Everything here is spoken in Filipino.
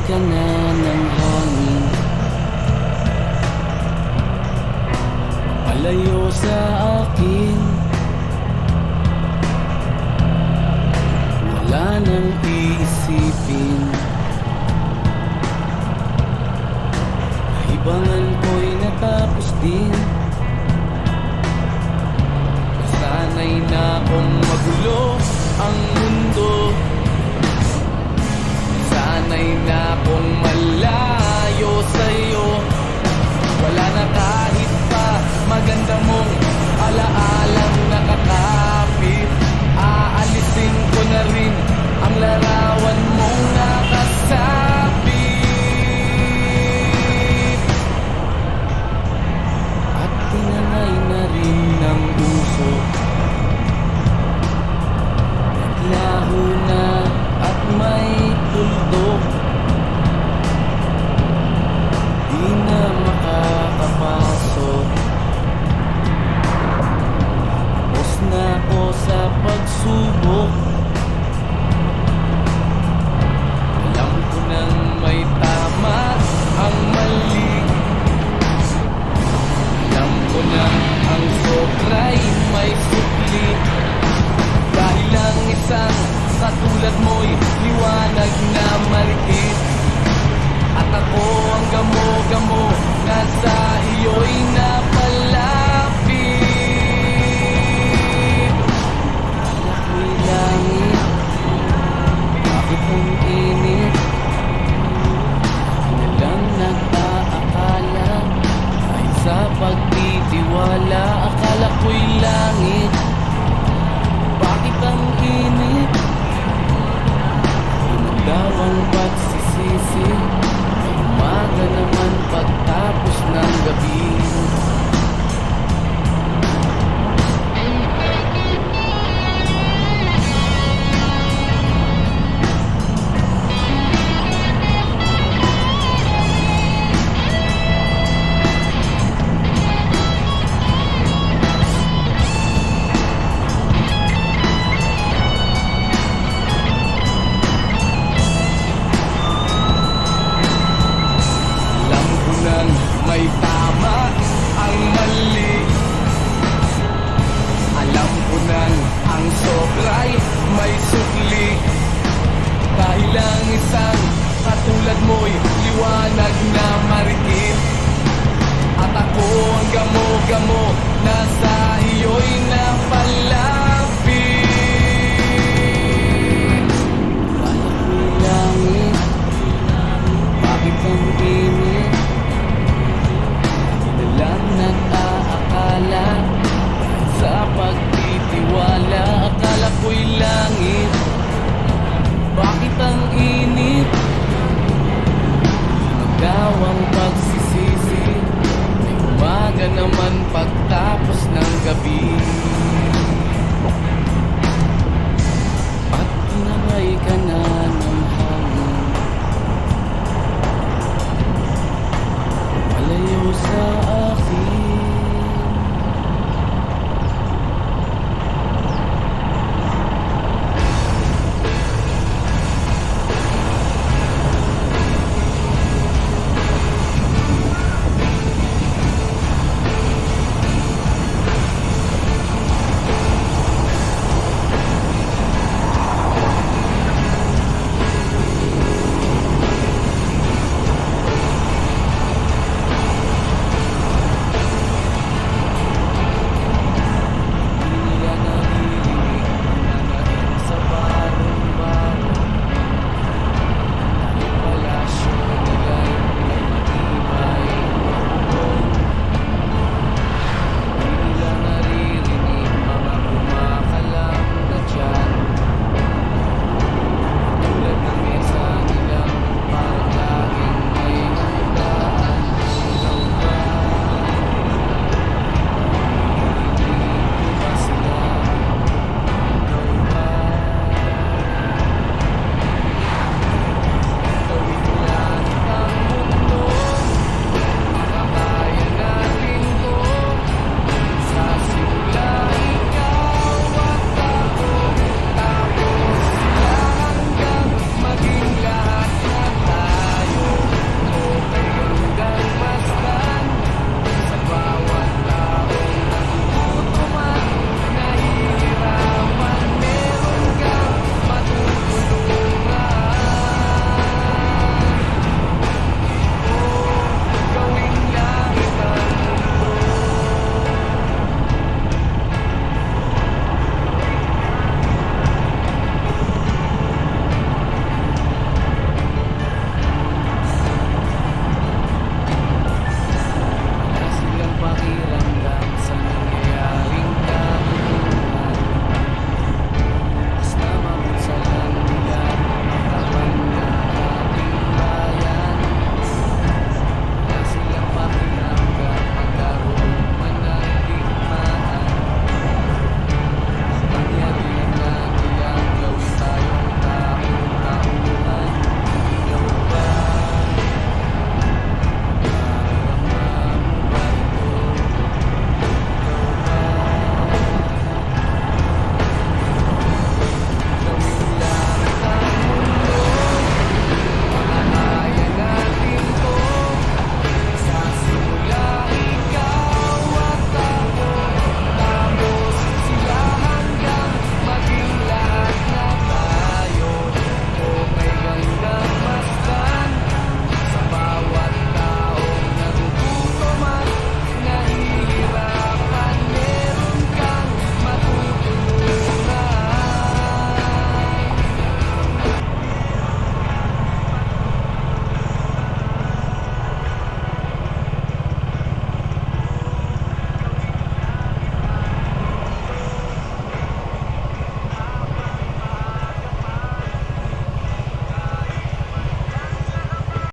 ka na ng hangin, palayo sa akin. Wala nang iisipin, libangan ko'y natapos din. Nasanay na akong magulo ang mundo, nasanay na akong malayo sa'yo. Wala na kahit pa maganda mong alaalang nakakapit. Aalisin ko na rin ang larawan mong nakasabit, at tinangay na rin ng uso. Naglaho na at may tuldok, di na makakapasok. Tapos na ako sa pagsubok. Alam ko nang may tama ang mali, alam ko na ang sobra'y may sukli. Dahil ang isang katulad mo'y liwanag na marikit, at ako ang gamo-gamo na sa iyo'y napalapit. Akala ko'y langit, bakit ang init? Akin na lang nag-aakala, dahil sa pagtitiwala. Akala ko'y langit, bakit ang init? Yun daw ang pagsisisi, ay umaga naman pagtapos ng gabi. May tama ang mali, alam ko nang ang sobra'y may sukli. Dahil ang isang katulad mo'y liwanag na marikit, at ako ang gamo-gamo na sa iyo'y napalapit. Akala ko'y langit, bakit ang init? Lang nag-aakala, sa pagtitiwala. Akala ko'y langit, bakit ang init? Ikaw ang pagsisisi, may umaga naman pagtapos ng gabi.